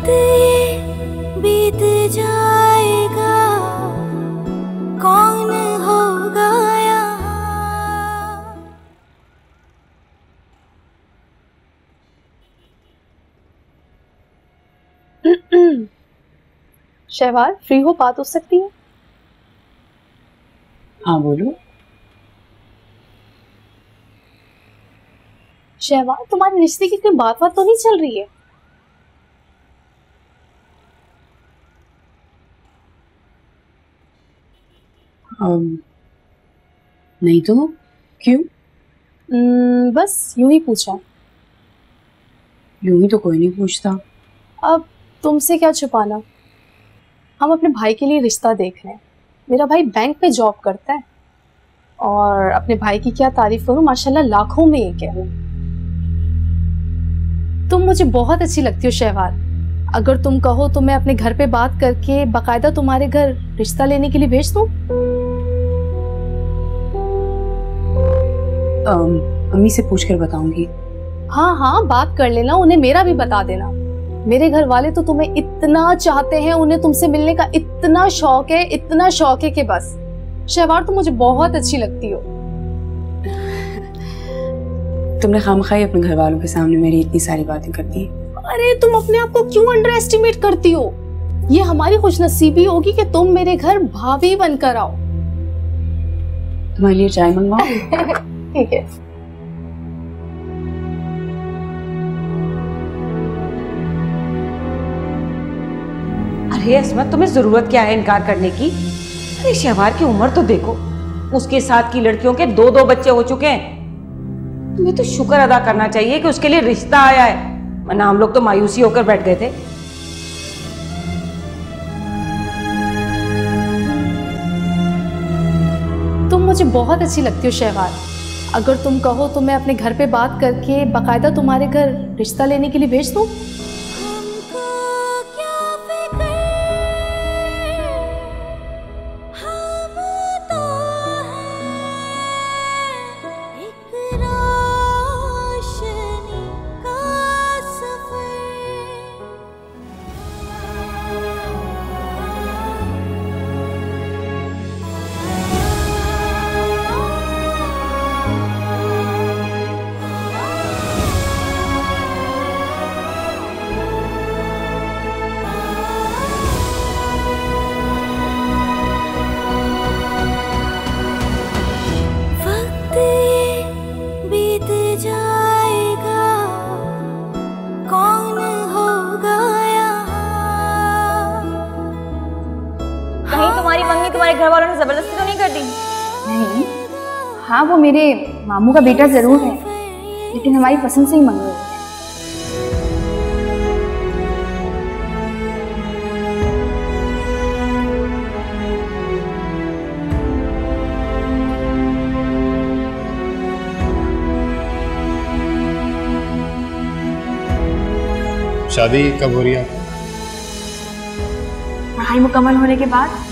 ये बीत जाएगा, कौन होगा यहाँ। शहवार, फ्री हो, बात हो सकती है? हाँ बोलो। शहवार, तुम्हारे रिश्ते की कोई बात तो नहीं चल रही है? नहीं तो क्यों? बस यूं ही पूछा। यूं ही तो कोई नहीं पूछता। अब तुमसे क्या छुपाना, हम अपने भाई के लिए रिश्ता देख रहे हैं। मेरा भाई बैंक पे जॉब करता है और अपने भाई की क्या तारीफ करूं, माशाल्लाह लाखों में एक है। तुम मुझे बहुत अच्छी लगती हो शहवार, अगर तुम कहो तो मैं अपने घर पे बात करके बाकायदा तुम्हारे घर रिश्ता लेने के लिए भेज दूं। अम्मी से पूछकर बताऊंगी। हाँ हाँ, बात कर लेना, उन्हें मेरा भी बता देना। मेरे घर वाले तो तुम्हें इतना चाहते हैं, उन्हें तुमसे मिलने का इतना शौक है कि बस। शहवार, तुम मुझे बहुत अच्छी लगती हो। तुमने खामखाई अपने घर वालों के सामने मेरी इतनी सारी बातें कर दी। अरे तुम अपने आप को क्यों अंडर एस्टिमेट करती हो? ये हमारी खुशनसीबी होगी कि तुम मेरे घर भाभी बनकर आओ। तुम्हारे लिए चाय मंगवाऊं? ठीक है। अरे अस्मत, तुम्हें जरूरत क्या है इनकार करने की? अरे शहवार की उम्र तो देखो, उसके साथ की लड़कियों के 2-2 बच्चे हो चुके हैं। तुम्हें तो शुक्र अदा करना चाहिए कि उसके लिए रिश्ता आया है, वरना हम लोग तो मायूसी होकर बैठ गए थे। तुम मुझे बहुत अच्छी लगती हो शहवार, अगर तुम कहो तो मैं अपने घर पे बात करके बाकायदा तुम्हारे घर रिश्ता लेने के लिए भेज दूं। घर वालों ने जबरदस्ती तो नहीं कर दी? नहीं, हाँ वो मेरे मामू का बेटा जरूर है, लेकिन हमारी पसंद से ही मंगू है। शादी कब हो रही है? पढ़ाई मुकम्मल होने के बाद।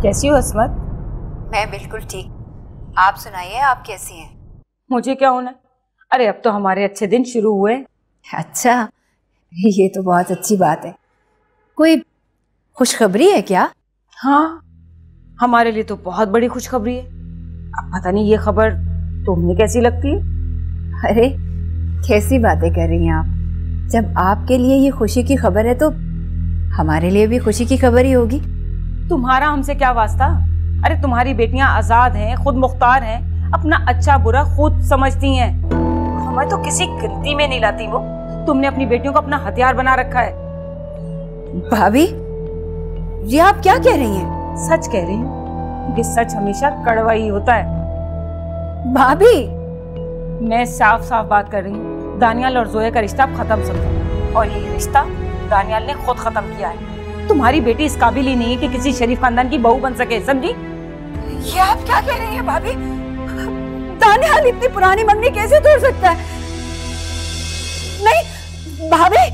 कैसी हो अस्मत? मैं बिल्कुल ठीक, आप सुनाइए, आप कैसी हैं? मुझे क्या होना, अरे अब तो हमारे अच्छे दिन शुरू हुए। अच्छा, ये तो बहुत अच्छी बात है। कोई खुशखबरी है क्या? हाँ, हमारे लिए तो बहुत बड़ी खुशखबरी है। अब पता नहीं ये खबर तुम्हें कैसी लगती है? अरे कैसी बातें कर रही हैं आप? जब आपके लिए ये खुशी की खबर है तो हमारे लिए भी खुशी की खबर ही होगी। तुम्हारा हमसे क्या वास्ता? अरे तुम्हारी बेटियां आजाद हैं, खुद मुख्तार हैं, अपना अच्छा बुरा खुद समझती हैं। हमें तो किसी गिनती में नहीं लाती वो। तुमने अपनी बेटियों को अपना हथियार बना रखा है। भाभी, ये आप क्या कह रही हैं? सच कह रही हूँ, क्योंकि सच हमेशा कड़वा ही होता है। भाभी, मैं साफ साफ बात कर रही हूँ, दानियाल और जोया का रिश्ता खत्म समझो, और ये रिश्ता दानियाल ने खुद खत्म किया है। तुम्हारी बेटी इस काबिल ही नहीं है कि किसी शरीफ खानदान की बहू बन सके, समझी? ये आप क्या कह रही हैं भाभी? दानियाल इतनी पुरानी मंगनी कैसे तोड़ सकता है? नहीं भाभी,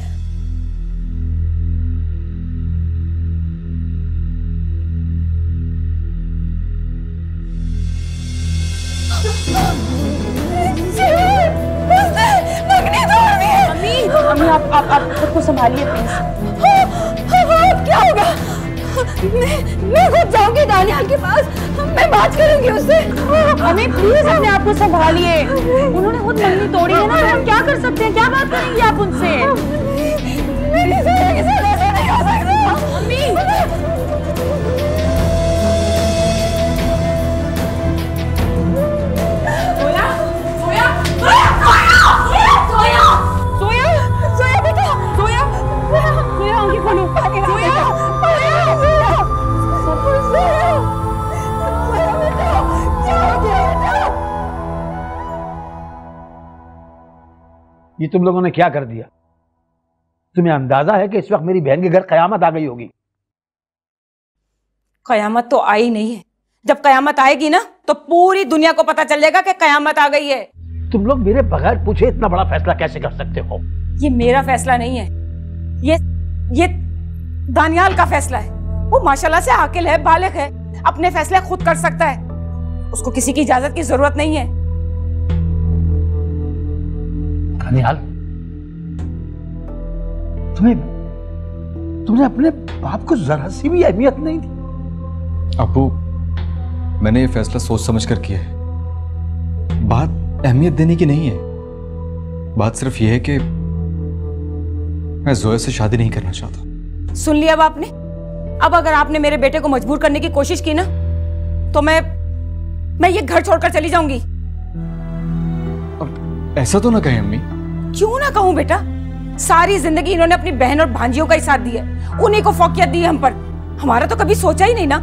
अम्मी आप खुद को संभालिए प्लीज। क्या होगा? मैं खुद जाऊंगी दानियाल के पास, मैं बात करूंगी उससे। अम्मी प्लीज अपने आप को संभालिए, उन्होंने खुद मंगनी तोड़ी है ना, हम क्या कर सकते हैं? क्या बात करेंगे आप उनसे? मेरी जोया के साथ ऐसा नहीं हो सकता। अम्मी ये तुम लोगों ने क्या कर दिया? तुम्हें अंदाजा है कि इस वक्त मेरी बहन के घर कयामत आ गई होगी? कयामत तो आई नहीं है। जब कयामत आएगी ना तो पूरी दुनिया को पता चल जाएगा कि कयामत आ गई है। तुम लोग मेरे बगैर पूछे इतना बड़ा फैसला कैसे कर सकते हो? ये मेरा फैसला नहीं है, ये दानियाल का फैसला है। वो माशाल्लाह से आकिल है, बालिग है, अपने फैसले खुद कर सकता है, उसको किसी की इजाजत की जरूरत नहीं है। दानियाल, तुमने अपने बाप को जरा सी भी अहमियत नहीं दी। अब्बू, मैंने ये फैसला सोच समझ कर किया है। बात अहमियत देने की नहीं है, बात सिर्फ ये है कि मैं जोया से शादी नहीं करना चाहता। सुन लिया अब आपने? अब अगर आपने मेरे बेटे को मजबूर करने की कोशिश की ना तो मैं ये घर छोड़कर चली जाऊंगी। अब ऐसा तो ना कहें अम्मी। क्यों ना कहूं बेटा, सारी जिंदगी इन्होंने अपनी बहन और भांजियों का ही साथ दिया, उन्हीं को फौकियत दी हम पर। हमारा तो कभी सोचा ही नहीं ना।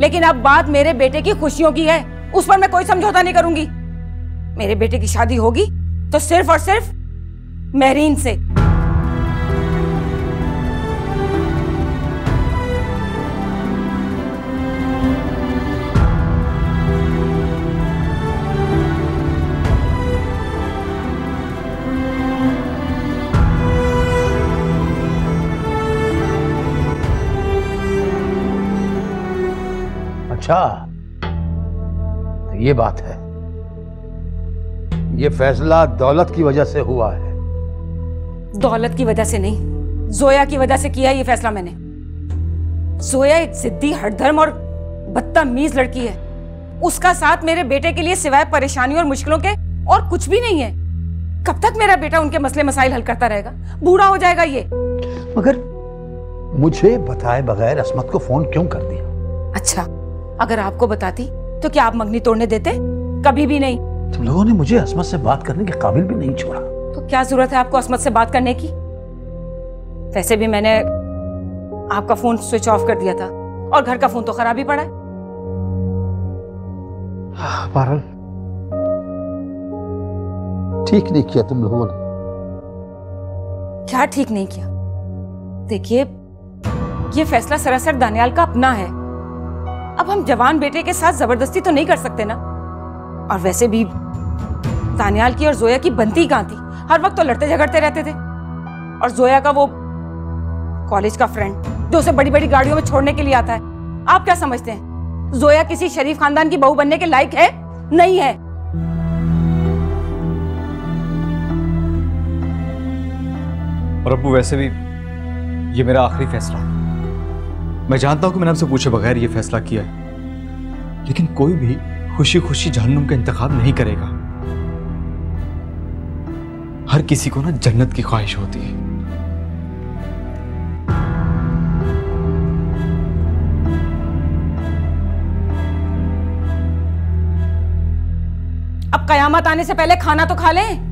लेकिन अब बात मेरे बेटे की खुशियों की है, उस पर मैं कोई समझौता नहीं करूंगी। मेरे बेटे की शादी होगी तो सिर्फ और सिर्फ महरीन से। अच्छा, तो ये बात है। ये फैसला दौलत की वजह से हुआ है? दौलत की वजह से नहीं, जोया की वजह से किया ये फैसला मैंने। जोया एक जिद्दी, हठधर्म और बदतमीज लड़की है। उसका साथ मेरे बेटे के लिए सिवाय परेशानी और मुश्किलों के और कुछ भी नहीं है। कब तक मेरा बेटा उनके मसले मसाइल हल करता रहेगा? बूढ़ा हो जाएगा ये। मगर मुझे बताए बगैर अस्मत को फोन क्यों कर दिया? अच्छा, अगर आपको बताती तो क्या आप मंगनी तोड़ने देते? कभी भी नहीं। तुम लोगों ने मुझे अस्मत से बात करने के काबिल भी नहीं छोड़ा। तो क्या जरूरत है आपको अस्मत से बात करने की? वैसे भी मैंने आपका फोन स्विच ऑफ कर दिया था और घर का फोन तो खराब ही पड़ा है। पारल, ठीक नहीं किया तुम लोगों ने। क्या ठीक नहीं किया? देखिए, ये फैसला सरासर दानियाल का अपना है। अब हम जवान बेटे के साथ जबरदस्ती तो नहीं कर सकते ना। और वैसे भी दानियाल की और जोया की बनती कहां थी? हर वक्त तो लड़ते झगड़ते रहते थे। और जोया का वो कॉलेज का फ्रेंड जो उसे बड़ी बड़ी गाड़ियों में छोड़ने के लिए आता है, आप क्या समझते हैं जोया किसी शरीफ खानदान की बहू बनने के लायक है? नहीं है। और अब्बू, वैसे भी ये मेरा आखिरी फैसला है। मैं जानता हूं कि मैंने आपसे पूछे बगैर ये फैसला किया है, लेकिन कोई भी खुशी खुशी जहन्नुम का इंतखाब नहीं करेगा। हर किसी को ना जन्नत की ख्वाहिश होती है। अब कयामत आने से पहले खाना तो खा लें।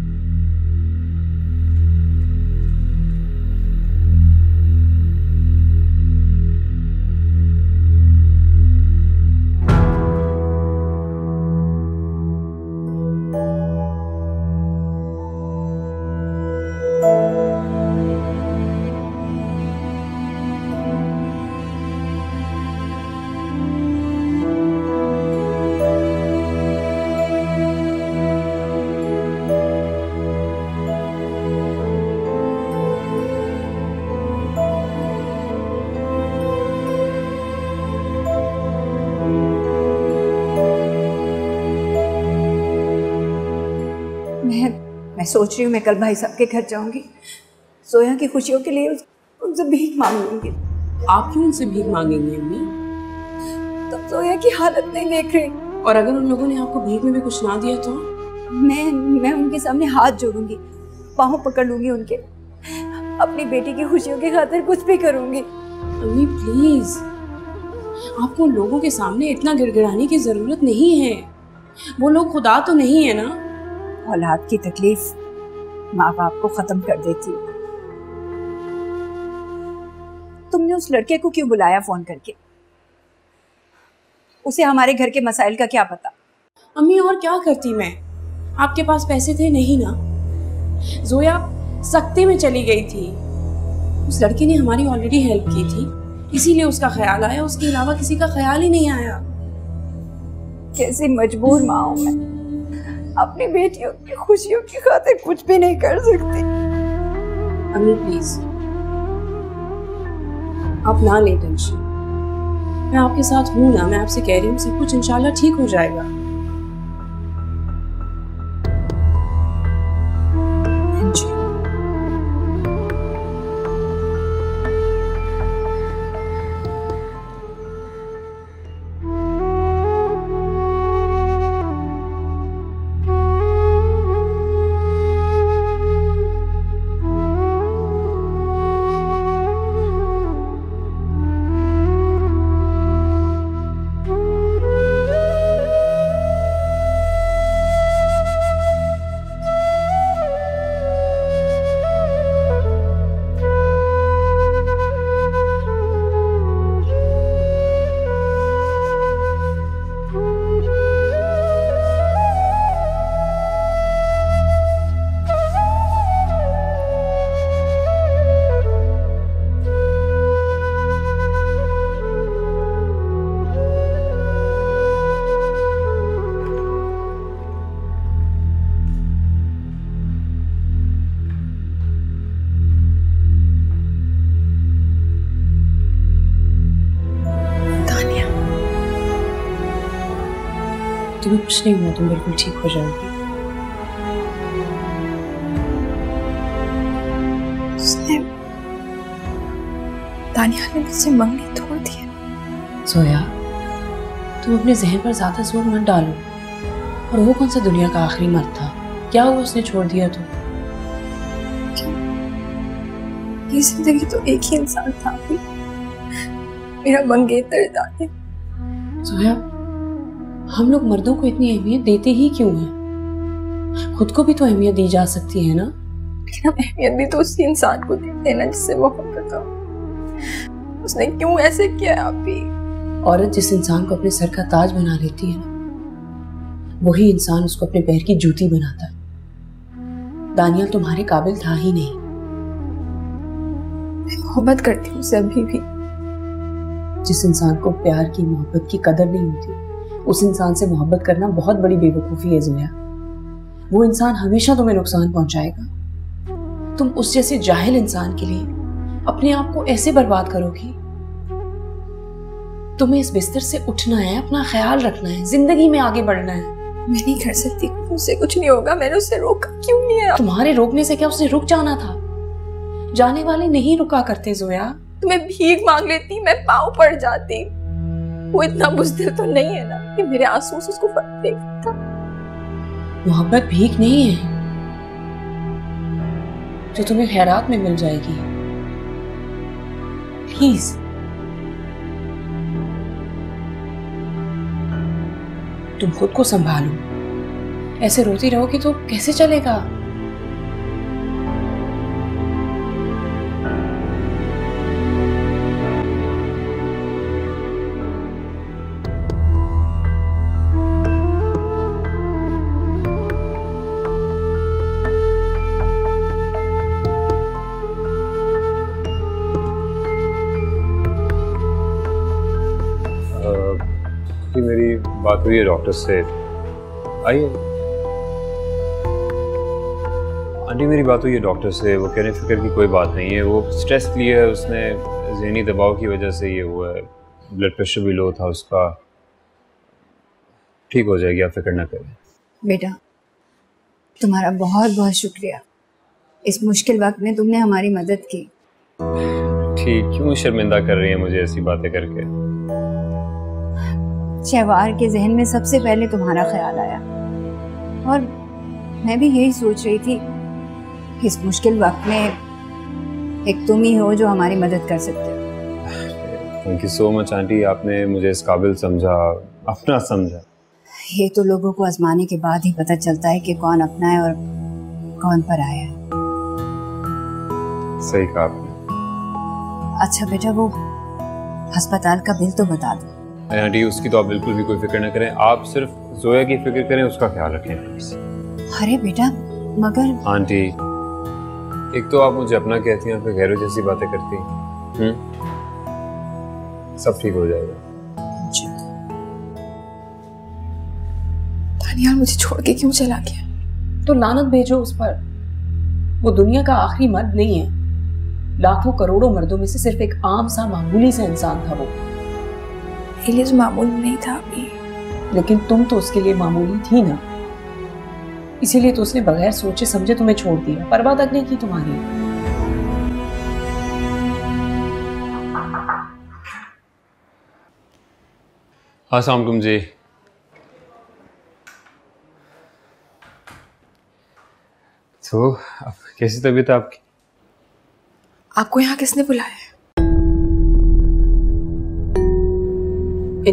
मैं सोच रही हूँ मैं कल भाई साहब के घर जाऊंगी, सोया की खुशियों के लिए उनसे भीख मांगूंगी। आप क्यों उनसे भीख मांगेंगी अम्मी? तब सोया की हालत नहीं देख रही। और अगर उन लोगों ने आपको भीख में भी कुछ ना दिया तो? मैं उनके सामने हाथ जोड़ूंगी, पाँव पकड़ लूंगी उनके, अपनी बेटी की खुशियों की खातिर कुछ भी करूंगी। अम्मी प्लीज, आपको उन लोगों के सामने इतना गिड़गिड़ाने की जरूरत नहीं है। वो लोग खुदा तो नहीं है ना। औलाद की तकलीफ माँ बाप को खत्म कर देती है। तुमने उस लड़के को क्यों बुलाया फोन करके? उसे हमारे घर के मसाइल का क्या पता? अम्मी और क्या करती मैं? आपके पास पैसे थे नहीं ना? जोया सख्ती में चली गई थी। उस लड़के ने हमारी ऑलरेडी हेल्प की थी, इसीलिए उसका ख्याल आया। उसके अलावा किसी का ख्याल ही नहीं आया। कैसी मजबूर माँ हूं मैं, अपनी बेटियों की खुशियों की खातिर कुछ भी नहीं कर सकती। अम्मी प्लीज, आप ना लें टेंशन। मैं आपके साथ हूं ना। मैं आपसे कह रही हूँ सब कुछ इंशाल्लाह ठीक हो जाएगा। तुम्हें कुछ नहीं हुआ, तुम बिल्कुल ठीक हो जाओगी। दानिया ने मुझसे मंगनी तोड़ दी है। सोया, तुम अपने जहन पर ज्यादा जोर मत डालो। और वो कौन सा दुनिया का आखिरी मर्द था? क्या हुआ उसने छोड़ दिया तो? ये जिंदगी तो एक ही इंसान था, मेरा मंगेतर दानिया। सोया, हम लोग मर्दों को इतनी अहमियत देते ही क्यों हैं? खुद को भी तो अहमियत दी जा सकती है ना? लेकिन हम अहमियत भी तो उसी इंसान को देते हैं ना जिससे मोहब्बत हो। उसने क्यों ऐसे किया? आप भी औरत जिस इंसान को अपने सर का ताज बना लेती है ना, वही इंसान उसको अपने पैर की जूती बनाता है। दानिया तुम्हारे काबिल था ही नहीं। मैं मोहब्बत करती हूँ उसे अभी भी। जिस इंसान को प्यार की मोहब्बत की कदर नहीं होती, उस इंसान से मोहब्बत करना बहुत बड़ी बेवकूफ़ी है जोया। वो इंसान हमेशा तुम्हें नुकसान पहुंचाएगा। तुम उस जैसे जाहिल इंसान के लिए अपने आप को ऐसे बर्बाद करोगी? तुम्हें इस बिस्तर से उठना है, अपना ख्याल रखना है, जिंदगी में आगे बढ़ना है। मैं नहीं कर सकती, उससे कुछ नहीं होगा। मैंने उससे रोका क्यों नहीं है? तुम्हारे रोकने से क्या उसने रुक जाना था? जाने वाले नहीं रुका करते जोया। तुम्हें भीख मांग लेती, मैं पाँव पड़ जाती। वो इतना बुज़दिल तो नहीं है ना कि मेरे आंसू से उसको फर्क नहीं पड़ता। मोहब्बत भीख नहीं है। जो तुम्हें खैरात में मिल जाएगी। प्लीज। तुम खुद को संभालो, ऐसे रोती रहोगी तो कैसे चलेगा? मेरी बात हुई है डॉक्टर से। आइए आंटी, मेरी बात हुई है डॉक्टर से। वो कह रहे हैं फिक्र की कोई बात नहीं है, वो स्ट्रेस लिया है उसने, ज़हनी दबाव की वजह से ये हुआ है। ब्लड प्रेशर भी लो था उसका, ठीक हो जाएगी, आप फिक्र ना करें। बेटा तुम्हारा बहुत बहुत शुक्रिया, इस मुश्किल वक्त में तुमने हमारी मदद की। ठीक, क्यों शर्मिंदा कर रही है मुझे ऐसी बातें करके? शहवार के जहन में सबसे पहले तुम्हारा ख्याल आया और मैं भी यही सोच रही थी कि इस मुश्किल वक्त में एक तुम ही हो जो हमारी मदद कर सकते हो। Thank you so much aunty, आपने मुझे इस काबिल समझा, अपना समझा। ये तो लोगों को आजमाने के बाद ही पता चलता है कि कौन अपना है और कौन पराया है। सही कहा आपने। अच्छा बेटा, वो अस्पताल का बिल तो बता दो। आंटी उसकी तो आप बिल्कुल भी कोई फिक्र ना करें, आप सिर्फ जोया की फिक्र करें, उसका ख्याल रखें प्लीज। अरे बेटा मगर आंटी, एक तो आप मुझे अपना कहती हैं, फिर गैरों जैसी बातें करती हैं। सब ठीक हो जाएगा। दानियाल मुझे छोड़ के क्यों चला गया? तो लानत भेजो उस पर। वो दुनिया का आखिरी मर्द नहीं है, लाखों करोड़ों मर्दों में से सिर्फ एक आम सा मामूली सा इंसान था वो। मेरे लिए तो मामूली नहीं था अभी। लेकिन तुम तो उसके लिए मामूली थी ना, इसीलिए तो उसने बगैर सोचे समझे तुम्हें छोड़ दिया, परवाह तक नहीं की तुम्हारी। अस्सलाम वालेकुम जी। तो अब कैसी तबीयत है आपकी? आपको यहाँ किसने बुलाया है?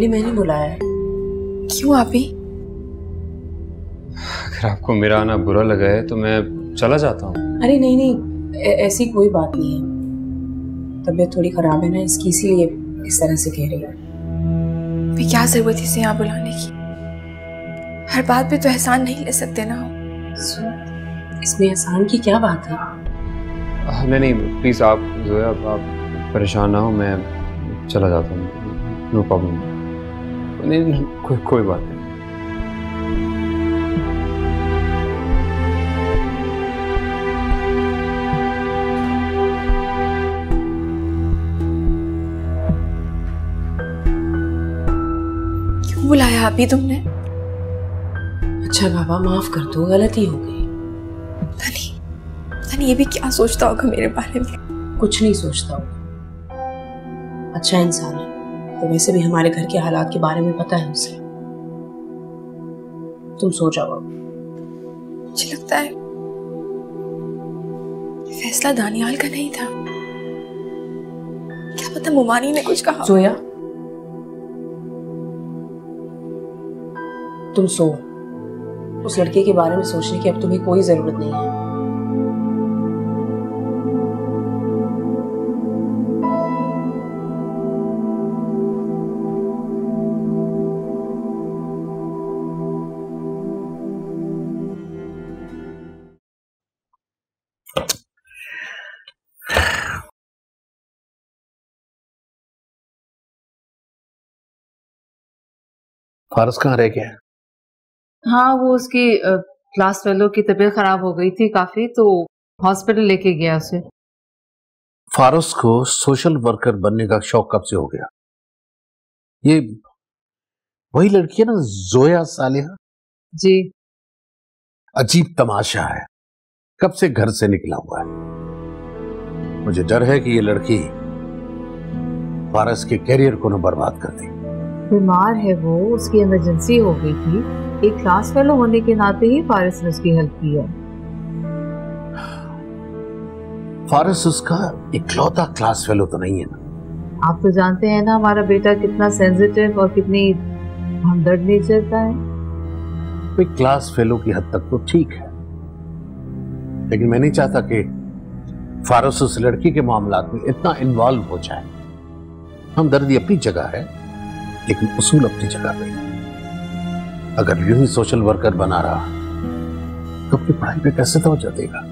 मैंने बुलाया है। क्यों आपी? अगर आपको मेरा आना बुरा लगा है तो मैं चला जाता हूँ। अरे नहीं नहीं, ऐसी कोई बात नहीं है। तबीयत थोड़ी खराब है ना इसकी, इसीलिए इस तरह से कह रही है। भी क्या जरूरत है इसे यहाँ बुलाने की? हर बात पे तो एहसान नहीं ले सकते ना। इसमें एहसान की क्या बात है? नहीं प्लीज आप जोया, आप परेशान ना हो, मैं चला जाता हूँ। No problem. नहीं कोई बात नहीं। क्यों बुलाया अभी तुमने? अच्छा बाबा माफ कर दो, गलती हो गई। धनी ये भी क्या सोचता होगा मेरे बारे में? कुछ नहीं सोचता होगा, अच्छा इंसान है। तो वैसे भी हमारे घर के हालात के बारे में पता है उसे। तुम सो जाओ। मुझे लगता है फैसला दानियाल का नहीं था। क्या पता मुमानी ने कुछ कहा। जोया तुम सो। उस लड़के के बारे में सोचने की अब तुम्हें कोई जरूरत नहीं है। फारस कहाँ रह गया? हाँ, वो उसकी क्लास फेलो की तबीयत खराब हो गई थी काफी, तो हॉस्पिटल लेके गया उसे। फारस को सोशल वर्कर बनने का शौक कब से हो गया? ये वही लड़की है ना, जोया सालिहा? जी। अजीब तमाशा है, कब से घर से निकला हुआ है। मुझे डर है कि ये लड़की फारस के कैरियर को न बर्बाद कर दी। बीमार है वो, उसकी इमरजेंसी हो गई थी। एक क्लास फेलो होने के नाते ही फारिस ने उसकी हेल्प की है। फारिस उसका इकलौता क्लास फेलो तो नहीं है ना? आप तो जानते हैं ना हमारा बेटा कितना सेंसिटिव और कितनी हमदर्द नेचर का है। कोई क्लास फेलो की हद तक तो ठीक है, लेकिन मैं नहीं चाहता कि फारिस उस लड़की के मामलात में इतना इन्वॉल्व हो जाए। हमदर्दी अपनी जगह है, लेकिन उसूल अपनी जगह पे। अगर यूं ही सोशल वर्कर बना रहा तो अपनी पढ़ाई पे कैसे तवज्जो देगा?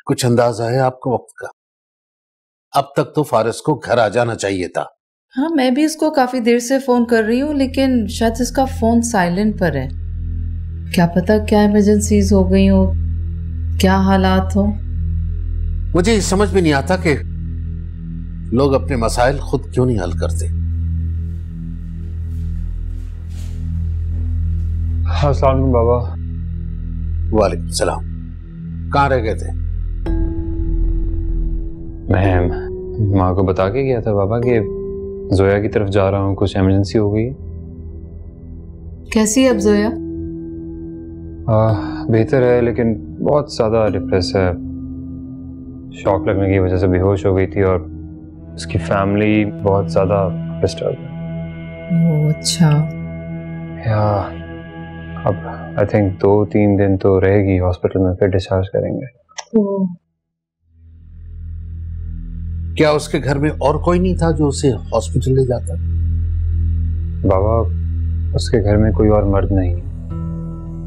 कुछ अंदाजा है आपको वक्त का? अब तक तो फारिस को घर आ जाना चाहिए था। हाँ, मैं भी इसको काफी देर से फोन कर रही हूँ, लेकिन शायद इसका फोन साइलेंट पर है। क्या पता क्या इमरजेंसीज हो गई हो, क्या हालात हो। मुझे समझ में नहीं आता कि लोग अपने मसाइल खुद क्यों नहीं हल करते। अस्सलाम वालेकुम बाबा। वालेकुम सलाम। कहाँ रह गए थे? मैं माँ को बता के गया था बाबा कि जोया की तरफ जा रहा हूँ, कुछ इमरजेंसी हो गई। कैसी है अब जोया? बेहतर है, लेकिन बहुत ज़्यादा डिप्रेस है। शॉक लगने की वजह से बेहोश हो गई थी और उसकी फैमिली बहुत ज़्यादा डिस्टर्ब है। ओह अच्छा। या अब आई थिंक 2-3 दिन तो रहेगी हॉस्पिटल में, फिर डिस्चार्ज करेंगे। क्या उसके घर में और कोई नहीं था जो उसे हॉस्पिटल ले जाता? बाबा, उसके घर में कोई और मर्द नहीं,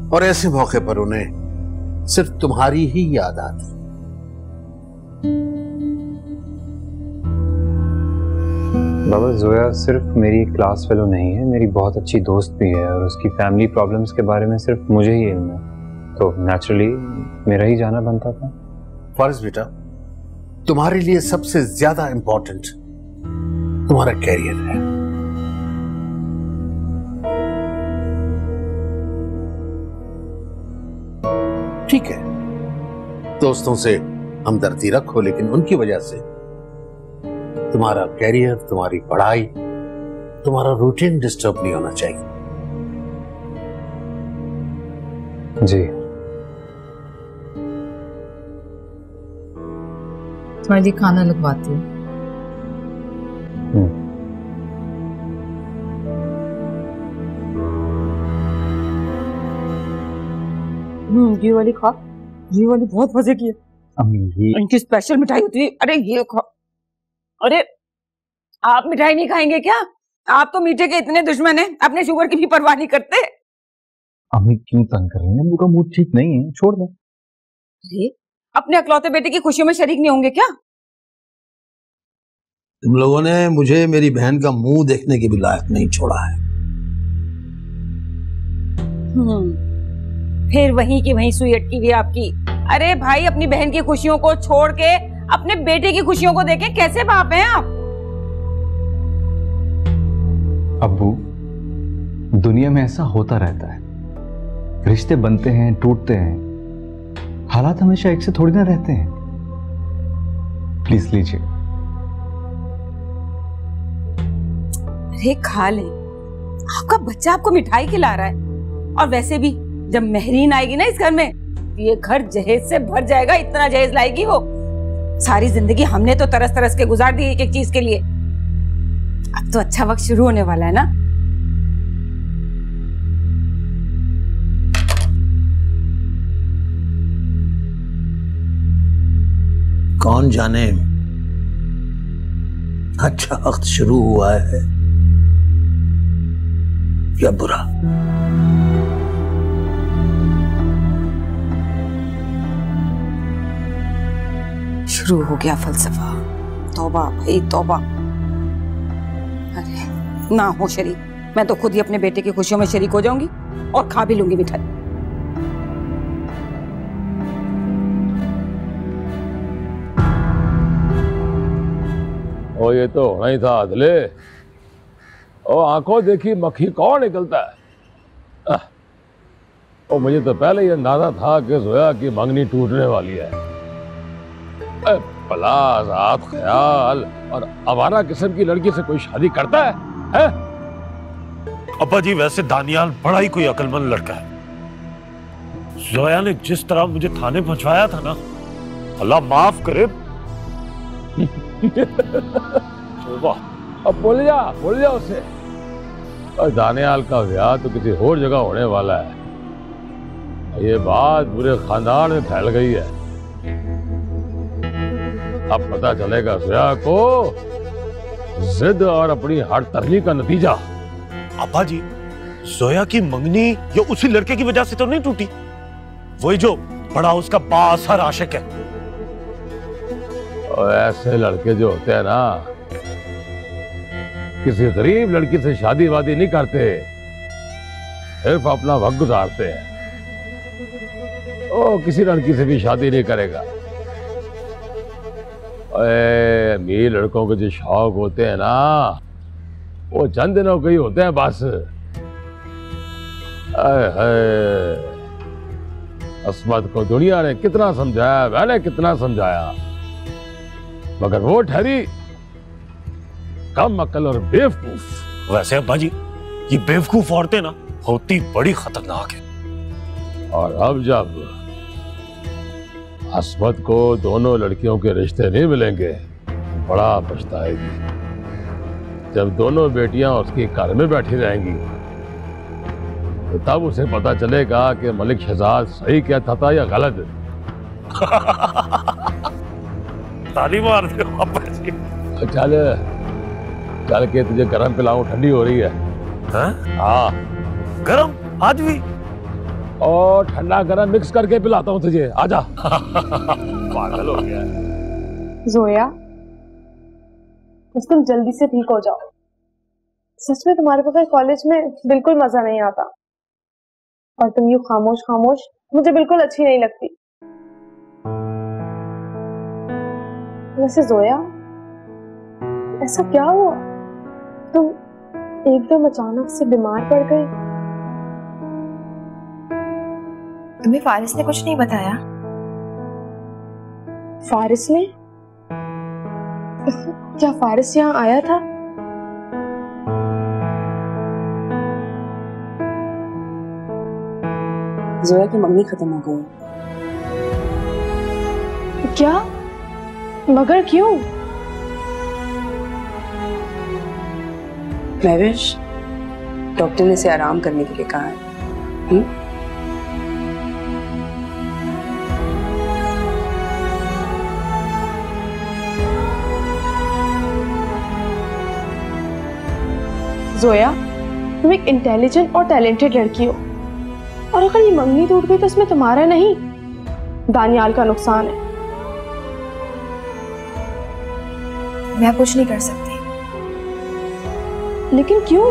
और ऐसे मौके पर उन्हें सिर्फ तुम्हारी ही याद आती। बाबा, जोया सिर्फ मेरी क्लास फेलो नहीं है, मेरी बहुत अच्छी दोस्त भी है, और उसकी फैमिली प्रॉब्लम्स के बारे में सिर्फ मुझे ही इल्म है, तो नेचुरली मेरा ही जाना बनता था। फारिस बेटा, तुम्हारे लिए सबसे ज्यादा इंपॉर्टेंट तुम्हारा कैरियर है। ठीक है, दोस्तों से हमदर्दी रखो, लेकिन उनकी वजह से तुम्हारा कैरियर, तुम्हारी पढ़ाई, तुम्हारा रूटीन डिस्टर्ब नहीं होना चाहिए। जी। तुम्हारे लिए खाना लगवाती हूँ। ये वाली खा, ये वाली बहुत मजे की है। अम्मी, इनकी स्पेशल मिठाई होती है। अरे ये खा। अरे आप मिठाई नहीं खाएंगे क्या? आप तो मीठे के इतने दुश्मन हैं, अपने शुगर की भी परवाह नहीं करते। अम्मी क्यों तंग कर रही हैं? मेरा मूड ठीक नहीं है, छोड़ दो। अरे अपने अकलौते बेटे की खुशियों में शरीक नहीं होंगे क्या? तुम लोगों ने मुझे मेरी बहन का मुंह देखने के भी लायक नहीं छोड़ा है। फिर वहीं की वहीं सुई अटकी हुई आपकी। अरे भाई, अपनी बहन की खुशियों को छोड़ के अपने बेटे की खुशियों को देखें। कैसे बाप हैं आप? अब्बू, दुनिया में ऐसा होता रहता है, रिश्ते बनते हैं, टूटते हैं, हालात हमेशा एक से थोड़ी ना रहते हैं। प्लीज लीजिए। अरे खा ले, आपका बच्चा आपको मिठाई खिला रहा है। और वैसे भी जब मेहरीन आएगी ना इस घर में, ये घर जहेज से भर जाएगा। इतना जहेज लाएगी वो। सारी जिंदगी हमने तो तरस तरस के गुजार दी एक एक चीज के लिए। अब तो अच्छा वक्त शुरू होने वाला है ना। कौन जाने अच्छा वक्त शुरू हुआ है या बुरा? शुरू हो गया फलसफा। तौबा भाई तौबा। अरे ना हो शरीक, मैं तो खुद ही अपने बेटे की खुशियों में शरीक हो जाऊंगी और खा भी लूंगी मिठाई। ओ ये तो होना ही था अदले। ओ आंखों देखी मक्खी कौन निकलता है। ओ मुझे तो पहले ही अंदाजा था कि जोया की मंगनी टूटने वाली है। भला आजाद ख्याल और आवारा किस्म की लड़की से कोई शादी करता है? अब्बा जी वैसे दानियाल बड़ा ही कोई अक्लमंद लड़का है। जोया ने जिस तरह मुझे थाने पहुंचवाया था ना, अल्लाह माफ करे। अब बोल जा उसे। और दानियाल का ब्याह तो किसी और जगह होने वाला है। ये बात पूरे खानदान में फैल गई है। अब पता चलेगा जोया को जिद और अपनी हर तरली का नतीजा। अब्बा जी जोया की मंगनी ये उसी लड़के की वजह से तो नहीं टूटी, वही जो बड़ा उसका बाअसर आशिक है। और ऐसे लड़के जो होते हैं ना, किसी गरीब लड़की से शादी वादी नहीं करते, सिर्फ अपना वक्त गुजारते हैं। ओ किसी लड़की से भी शादी नहीं करेगा। अमीर लड़कों के जो शौक होते हैं ना, वो चंद दिनों के ही होते हैं बस। अस्मत को दुनिया ने कितना समझाया, मैंने कितना समझाया, मगर वो ठहरी कम अकल और बेवकूफ। वैसे अब्बा जी ये बेवकूफ औरतें ना होती बड़ी खतरनाक है। और अब जब अस्मत को दोनों लड़कियों के रिश्ते नहीं मिलेंगे, बड़ा पछताएगी। जब दोनों बेटियां उसकी घर में बैठी रहेंगी, तो तब उसे पता चलेगा कि मलिक शहजाद सही कहता था या गलत। ताली मार दे अब्बा जी। चल चल के तुझे गरम पिलाऊं, ठंडी हो रही है। हाँ गरम आज भी? और ठंडा गरम मिक्स करके पिलाता हूँ तुझे, आजा। पागल हो गया है। जोया, बस तुम जल्दी से ठीक हो जाओ। सच में तुम्हारे बगैर कॉलेज में बिल्कुल मजा नहीं आता, और तुम यूं खामोश खामोश मुझे बिल्कुल अच्छी नहीं लगती। वैसे जोया, ऐसा क्या हुआ? तुम एकदम अचानक से बीमार पड़ गई। तुम्हें फारिस ने कुछ नहीं बताया? फारिस ने? क्या फारिस यहाँ आया था? जोया की मंगनी खत्म हो गई। क्या? मगर क्यों? महविश, डॉक्टर ने इसे आराम करने के लिए कहा है। जोया, तुम एक इंटेलिजेंट और टैलेंटेड लड़की हो, और अगर ये मंगनी टूट गई तो इसमें तुम्हारा नहीं, दानियाल का नुकसान है। मैं कुछ नहीं कर सकती। लेकिन क्यों?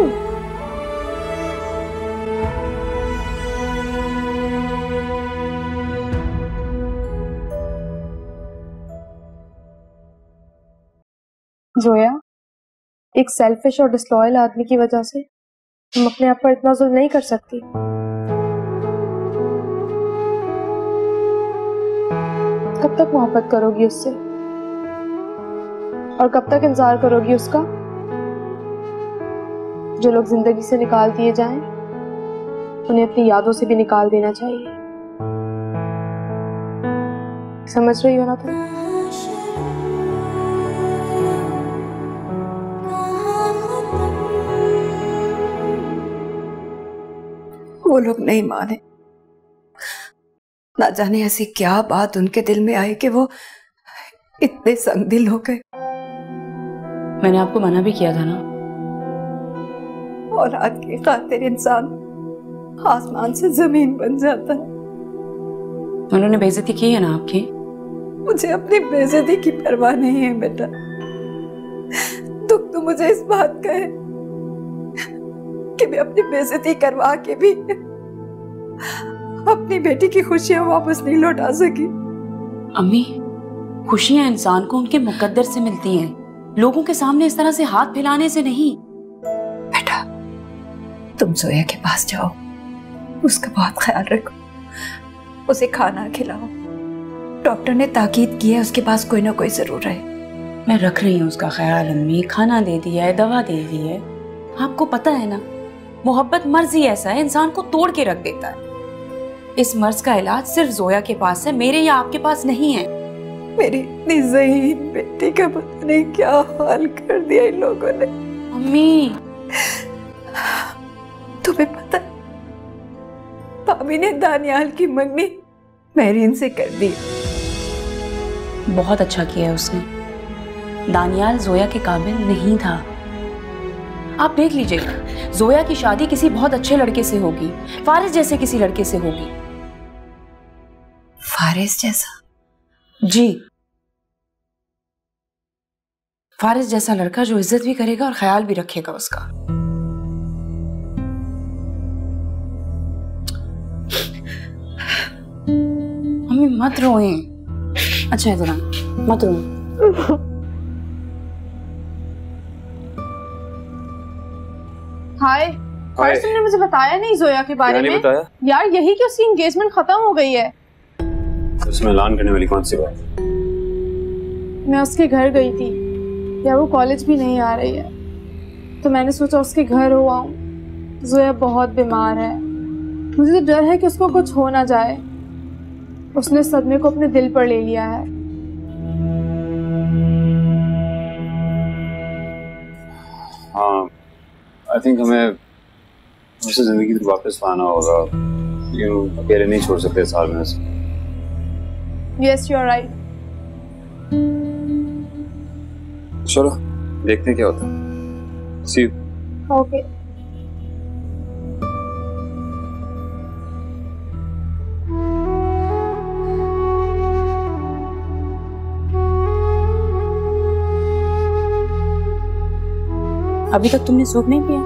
जोया, एक सेल्फिश और डिसलॉयल आदमी की वजह से तुम अपने आप पर इतना जुल्म नहीं कर सकती। कब तक मोहब्बत करोगी उससे, और कब तक इंतजार करोगी उसका? जो लोग जिंदगी से निकाल दिए जाएं, उन्हें अपनी यादों से भी निकाल देना चाहिए। समझ रही हो ना तुम? वो लोग नहीं माने। ना जाने ऐसी क्या बात उनके दिल में आई कि वो इतने संगदिल हो गए। मैंने आपको मना भी किया था ना। औलाद की खातिर इंसान आसमान से जमीन बन जाता है। उन्होंने बेइज्जती की है ना आपकी। मुझे अपनी बेइज्जती की परवाह नहीं है बेटा। दुख तो मुझे इस बात का है कि मैं अपनी बेइज्जती करवा के भी अपनी बेटी की खुशियां वापस नहीं लौटा सकी। अम्मी, खुशियां इंसान को उनके मुकद्दर से मिलती हैं, लोगों के सामने इस तरह से हाथ फैलाने से नहीं। बेटा, तुम जोया के पास जाओ, उसका बहुत ख्याल रखो, उसे खाना खिलाओ। डॉक्टर ने ताकीद की है उसके पास कोई ना कोई जरूर रहे। मैं रख रही हूँ उसका ख्याल अम्मी, खाना दे दिया है, दवा दे दी है। आपको पता है ना, मोहब्बत मर्ज ही ऐसा है, इंसान को तोड़ के रख देता है। इस मर्ज का इलाज सिर्फ जोया के पास है, मेरे या आपके पास नहीं है। मेरी इतनी ज़हीन बेटी का पता नहीं क्या हाल कर दिया इन लोगों ने। अम्मी, तुम्हें पता, भाभी ने दानियाल की मंगनी महरीन से कर दी। बहुत अच्छा किया है उसने। दानियाल जोया के काबिल नहीं था। आप देख लीजिएगा, जोया की शादी किसी बहुत अच्छे लड़के से होगी, फारिस जैसे किसी लड़के से होगी। फारिस जैसा? जी, फारिस जैसा लड़का जो इज्जत भी करेगा और ख्याल भी रखेगा उसका। अम्मी मत रोएं। अच्छा है दुरान, मत रोएं। हाय, फारिस तुमने मुझे बताया नहीं जोया के बारे में। बताया? यार यही कि उसकी एंगेजमेंट खत्म हो गई है। उसमें ऐलान करने वाली कौन सी बात? मैं उसके घर गई थी, यार वो कॉलेज भी नहीं आ रही है, तो मैंने सोचा उसके घर हो आऊं। जोया बहुत बीमार है, मुझे तो डर है कि उसको कुछ हो ना जाए। उसने सदमे को अपने दिल पर ले लिया है। हाँ, आई थिंक हमें उसे जिंदगी में वापस पाना होगा। अकेले नहीं छोड़ सकते साल में से। Yes you are right. चलो देखते हैं क्या होता है। See you. ओके। अभी तक तुमने सूप नहीं पिया?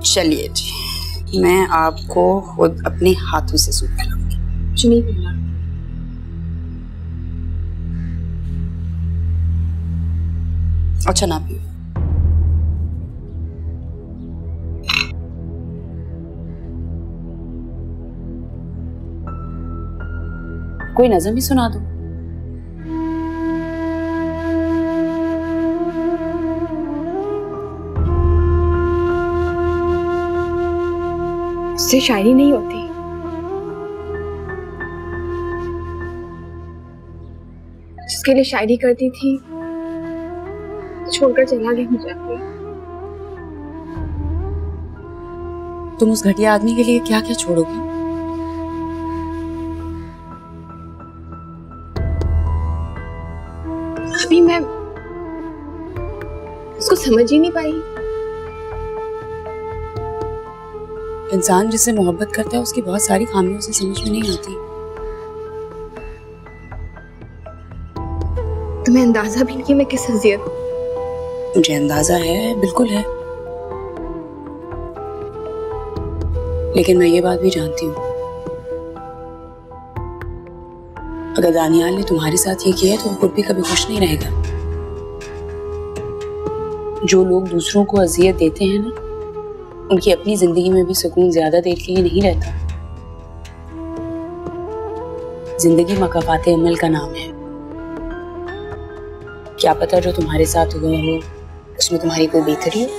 चलिए जी, मैं आपको खुद अपने हाथों से सूप पिलाऊंगी। कुछ नहीं पीना। अच्छा ना पियो। कोई नज़म ही सुना दो। उससे शायरी नहीं होती। जिसके लिए शायरी करती थी छोड़कर चला गया मुझे। तुम उस घटिया आदमी के लिए क्या क्या छोड़ोगी? अभी मैं उसको समझ ही नहीं पाई। इंसान जिससे मोहब्बत करता है उसकी बहुत सारी खामियों से समझ में नहीं आती। तुम्हें अंदाजा भी नहीं मैं किस अज़ियत। मुझे अंदाजा है, बिल्कुल है, लेकिन मैं ये बात भी जानती हूँ, अगर दानियाल ने तुम्हारे साथ ये किया है तो वो खुद भी कभी खुश नहीं रहेगा। जो लोग दूसरों को अजियत देते हैं ना, उनकी अपनी जिंदगी में भी सुकून ज्यादा देर के लिए नहीं रहता। जिंदगी मकाफाते अमल का नाम है। क्या पता जो तुम्हारे साथ हुआ हो उसमें तुम्हारी कोई बेहतरी हो।